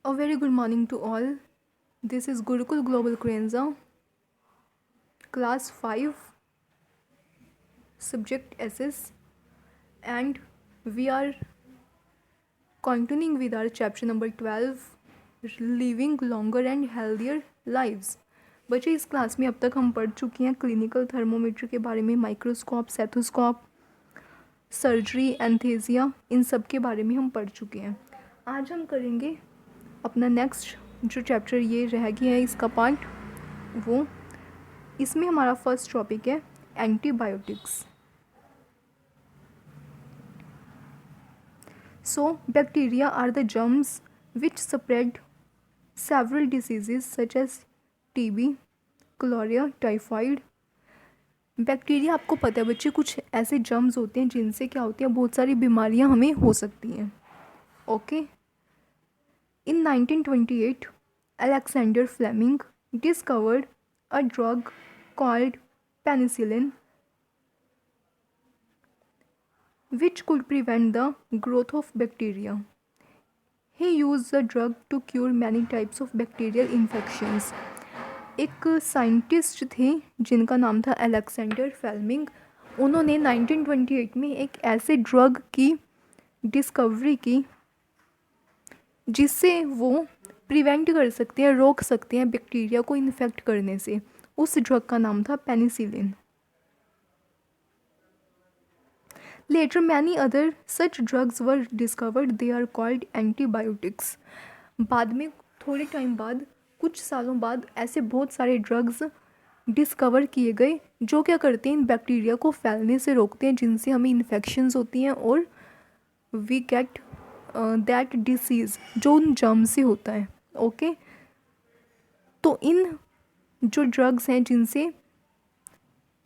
A very good morning to all. This is Gurukul Global Krenza, Class 5, Subject SS, and we are continuing with our chapter number 12, Living Longer and Healthier Lives. बच्चे इस class में अब तक हम पढ़ चुके हैं clinical thermometer के बारे में, माइक्रोस्कोप, सेथोस्कोप, सर्जरी, एंथेसिया, इन सब के बारे में हम पढ़ चुके हैं. आज हम करेंगे अपना नेक्स्ट जो चैप्टर ये रह गया है इसका पार्ट, वो इसमें हमारा फर्स्ट टॉपिक है antibiotics. So bacteria are the germs which spread several diseases such as TB, cholera, typhoid. Bacteria, आपको पता है बच्चे, कुछ ऐसे जर्म्स होते हैं जिनसे क्या होती है, बहुत सारी बीमारियां हमें हो सकती हैं. Okay. In 1928, Alexander Fleming discovered a drug called penicillin, which could prevent the growth of bacteria. He used the drug to cure many types of bacterial infections. एक साइंटिस्ट थे जिनका नाम था अलेक्जेंडर फेल्मिंग. उन्होंने 1928 में एक ऐसे ड्रग की डिस्कवरी की जिससे वो प्रिवेंट कर सकते हैं, रोक सकते हैं बैक्टीरिया को इन्फेक्ट करने से. उस ड्रग का नाम था penicillin. Later many other such drugs were discovered, they are called antibiotics. बाद में थोड़े टाइम बाद, कुछ सालों बाद, ऐसे बहुत सारे ड्रग्स डिस्कवर किए गए जो क्या करते हैं, इन बैक्टीरिया को फैलने से रोकते हैं जिनसे हमें इन्फेक्शंस होती हैं और वी गेट दैट डिसीज़ जो उन जर्म से होता है. ओके. तो इन जो ड्रग्स हैं जिनसे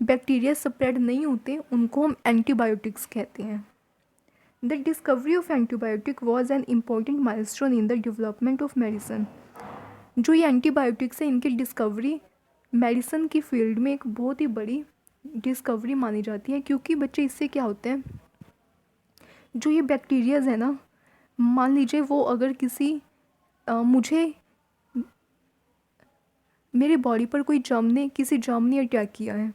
बैक्टीरिया स्प्रेड नहीं होते उनको हम एंटीबायोटिक्स कहते हैं. The discovery of antibiotic was an important milestone in the development of medicine. जो ये एंटीबायोटिक्स हैं इनकी डिस्कवरी मेडिसिन की फील्ड में एक बहुत ही बड़ी डिस्कवरी मानी जाती है, क्योंकि बच्चे इससे क्या होते हैं, जो ये बैक्टीरियाज है ना, मान लीजिए वो अगर मुझे मेरे बॉडी पर कोई किसी जर्म ने अटैक किया है,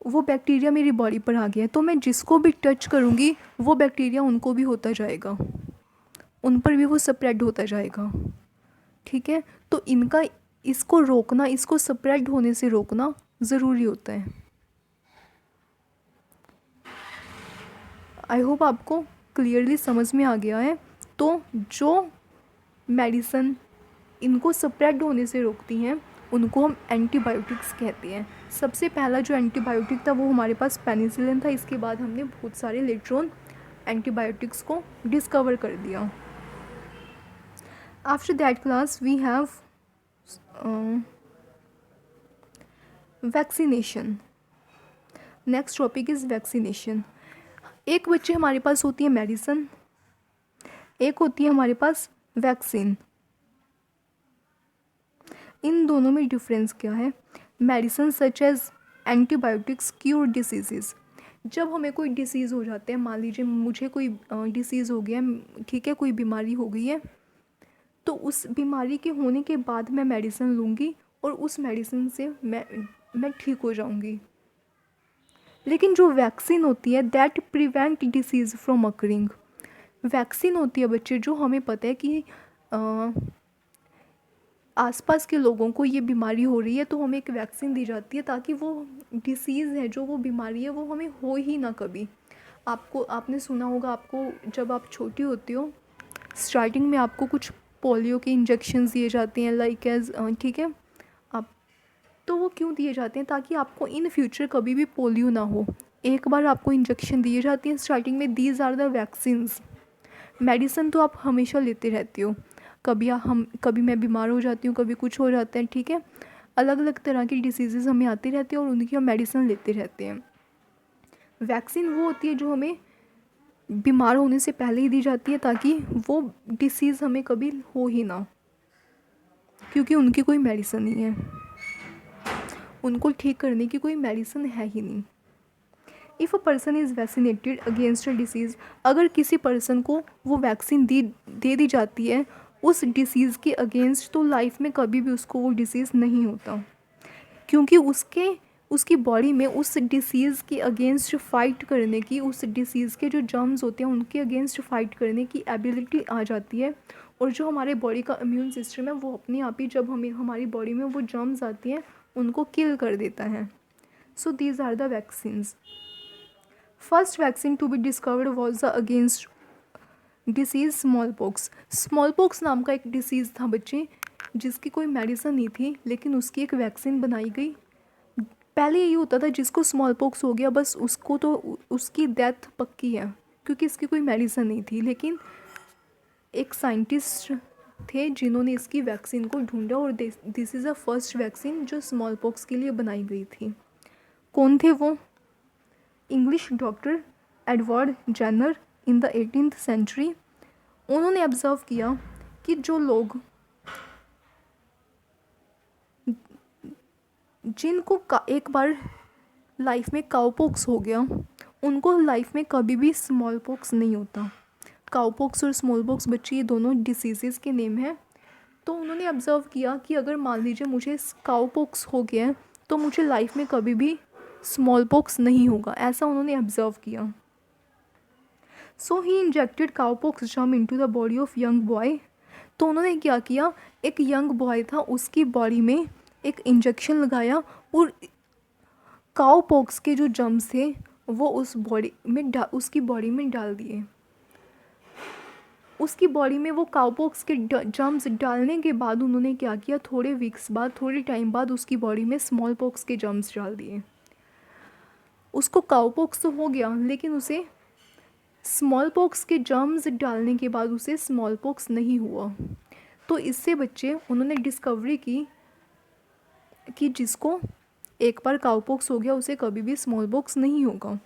वो बैक्टीरिया मेरी बॉडी पर आ गया है, तो मैं जिसको भी टच करूँगी वो बैक्टीरिया उनको भी होता जाएगा, उन पर भी वो स्प्रेड होता जाएगा. ठीक है. तो इसको रोकना, इसको स्प्रेड होने से रोकना ज़रूरी होता है. आई होप आपको क्लियरली समझ में आ गया है. तो जो मेडिसिन इनको स्प्रेड होने से रोकती हैं उनको हम एंटीबायोटिक्स कहते हैं. सबसे पहला जो एंटीबायोटिक था वो हमारे पास पेनिसिलिन था. इसके बाद हमने बहुत सारे लेटर एंटीबायोटिक्स को डिस्कवर कर दिया. After that class we have vaccination. Next topic is vaccination. एक बच्चे हमारे पास होती है मेडिसिन, एक होती है हमारे पास वैक्सीन. इन दोनों में डिफरेंस क्या है? Medicine such as antibiotics cure diseases. जब हमें कोई डिसीज़ हो जाते हैं, मान लीजिए मुझे कोई डिसीज़ हो गया, ठीक है, कोई बीमारी हो गई है, तो उस बीमारी के होने के बाद मैं मेडिसिन लूँगी और उस मेडिसिन से मैं ठीक हो जाऊँगी. लेकिन जो वैक्सीन होती है that prevent disease from occurring. Vaccine होती है बच्चे जो हमें पता है कि आसपास के लोगों को ये बीमारी हो रही है, तो हमें एक वैक्सीन दी जाती है ताकि वो डिसीज़ है, जो वो बीमारी है, वो हमें हो ही ना कभी. आपने सुना होगा, आपको जब आप छोटी होती हो स्टार्टिंग में आपको कुछ पोलियो के इंजेक्शंस दिए जाते हैं, लाइक एज, ठीक है, आप, तो वो क्यों दिए जाते हैं? ताकि आपको इन फ्यूचर कभी भी पोलियो ना हो. एक बार आपको इंजेक्शन दिए जाते हैं स्टार्टिंग में. These are the vaccines. Medicine तो आप हमेशा लेते रहते हो. कभी मैं बीमार हो जाती हूँ, कभी कुछ हो जाता है, ठीक है, अलग अलग तरह की डिसीज़ेज़ हमें आती रहती है और उनकी हम मेडिसिन लेते रहते हैं. वैक्सीन वो होती है जो हमें बीमार होने से पहले ही दी जाती है ताकि वो डिसीज़ हमें कभी हो ही ना, क्योंकि उनकी कोई मेडिसिन नहीं है, उनको ठीक करने की कोई मेडिसिन है ही नहीं. If a person is vaccinated against a disease, अगर किसी पर्सन को वो वैक्सीन दे दी जाती है उस डिसीज़ के अगेंस्ट, तो लाइफ में कभी भी उसको वो डिसीज़ नहीं होता, क्योंकि उसकी बॉडी में उस डिसीज़ के अगेंस्ट फ़ाइट करने की, उस डिसीज़ के जो जर्म्स होते हैं उनके अगेंस्ट फ़ाइट करने की एबिलिटी आ जाती है। और जो हमारे बॉडी का इम्यून सिस्टम है वो अपने आप ही, जब हमारी बॉडी में वो जर्म्स आती हैं उनको किल कर देता है। So these are the vaccines. First vaccine to be discovered was the against disease smallpox. Smallpox नाम का एक डिसीज़ था बच्चे, जिसकी कोई मेडिसिन नहीं थी, लेकिन उसकी एक वैक्सीन बनाई गई। पहले यही होता था जिसको स्मॉल पॉक्स हो गया बस उसको तो उसकी डेथ पक्की है, क्योंकि इसकी कोई मेडिसिन नहीं थी। लेकिन एक साइंटिस्ट थे जिन्होंने इसकी वैक्सीन को ढूंढा, और this is the first vaccine जो स्मॉल पॉक्स के लिए बनाई गई थी। कौन थे वो? English doctor Edward Jenner in the 18th century. उन्होंने ऑब्ज़र्व किया कि जो लोग जिनको एक बार लाइफ में काउपॉक्स हो गया, उनको लाइफ में कभी भी स्मॉल पॉक्स नहीं होता। काउपॉक्स और स्मॉल पॉक्स बच्चे ये दोनों डिसीज़ेज़ के नेम हैं। तो उन्होंने ऑब्ज़र्व किया कि अगर मान लीजिए मुझे काउपॉक्स हो गया है तो मुझे लाइफ में कभी भी स्मॉल पॉक्स नहीं होगा, ऐसा उन्होंने ऑब्ज़र्व किया। So he injected cowpox germ into the body of young boy. तो उन्होंने क्या किया, एक यंग बॉय था उसकी बॉडी में एक इंजेक्शन लगाया और काउपॉक्स के जो जर्म्स थे वो उसकी बॉडी में डाल दिए। उसकी बॉडी में वो काउपॉक्स के जर्म्स डालने के बाद उन्होंने क्या किया, थोड़े वीक्स बाद, थोड़े टाइम बाद उसकी बॉडी में स्मॉल पॉक्स के जर्म्स डाल दिए। उसको काउपॉक्स तो हो गया, लेकिन उसे स्मॉल पॉक्स के जर्म्स डालने के बाद उसे स्मॉल पॉक्स नहीं हुआ। तो इससे बच्चे उन्होंने डिस्कवरी की कि जिसको एक बार काउपॉक्स हो गया उसे कभी भी स्मॉल पॉक्स नहीं होगा।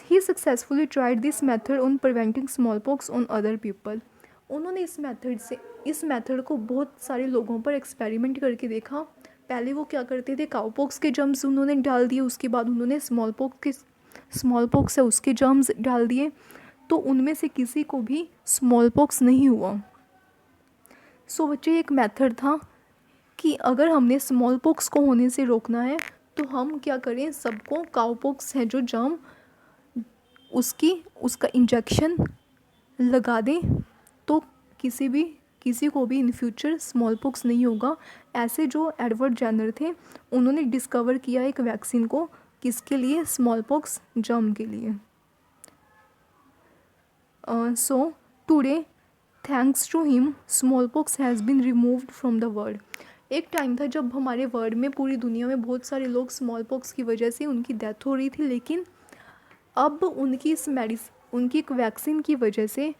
He successfully tried this method on preventing smallpox on other people. उन्होंने इस मेथड को बहुत सारे लोगों पर एक्सपेरिमेंट करके देखा। पहले वो क्या करते थे, काउपॉक्स के जर्म्स उन्होंने डाल दिए, उसके बाद उन्होंने स्मॉल पॉक्स है उसके जर्म्स डाल दिए, तो उनमें से किसी को भी स्मॉल पॉक्स नहीं हुआ। सो बच्चे एक मेथड था कि अगर हमने स्मॉल पॉक्स को होने से रोकना है तो हम क्या करें, सबको काउपॉक्स है जो जर्म उसका इंजेक्शन लगा दें, तो किसी को भी इन फ्यूचर स्मॉल पॉक्स नहीं होगा। ऐसे जो एडवर्ड जेनर थे उन्होंने डिस्कवर किया एक वैक्सीन को, किसके लिए, स्मॉल पॉक्स जर्म के लिए। So today thanks to him smallpox has been removed from the world. एक टाइम था जब हमारे वर्ल्ड में, पूरी दुनिया में बहुत सारे लोग स्मॉल पॉक्स की वजह से उनकी डेथ हो रही थी, लेकिन अब उनकी एक वैक्सीन की वजह से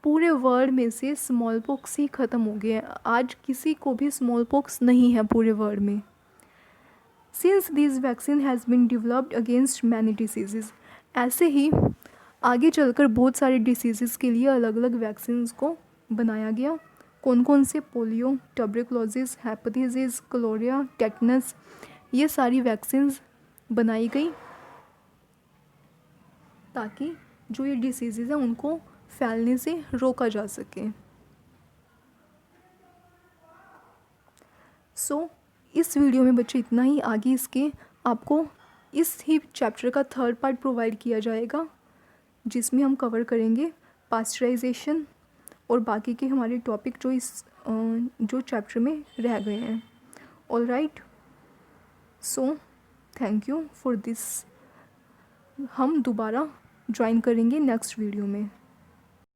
पूरे वर्ल्ड में से स्मॉल पॉक्स ही ख़त्म हो गए हैं। आज किसी को भी स्मॉल पॉक्स नहीं है पूरे वर्ल्ड में। Since this vaccine has been developed against many disease. ऐसे ही आगे चलकर बहुत सारे डिसीज़ के लिए अलग अलग वैक्सीन्स को बनाया गया। कौन कौन से, polio, tuberculosis, hepatitis, Kaloria, tetanus, ये सारी वैक्सीन्स बनाई गई ताकि जो ये डिसीज़ हैं उनको फैलने से रोका जा सके। सो इस वीडियो में बच्चे इतना ही। आगे इसके आपको इस ही चैप्टर का 3rd पार्ट प्रोवाइड किया जाएगा, जिसमें हम कवर करेंगे पास्चराइजेशन और बाकी के हमारे टॉपिक जो चैप्टर में रह गए हैं। All right, so thank you for this. हम दोबारा ज्वाइन करेंगे नेक्स्ट वीडियो में।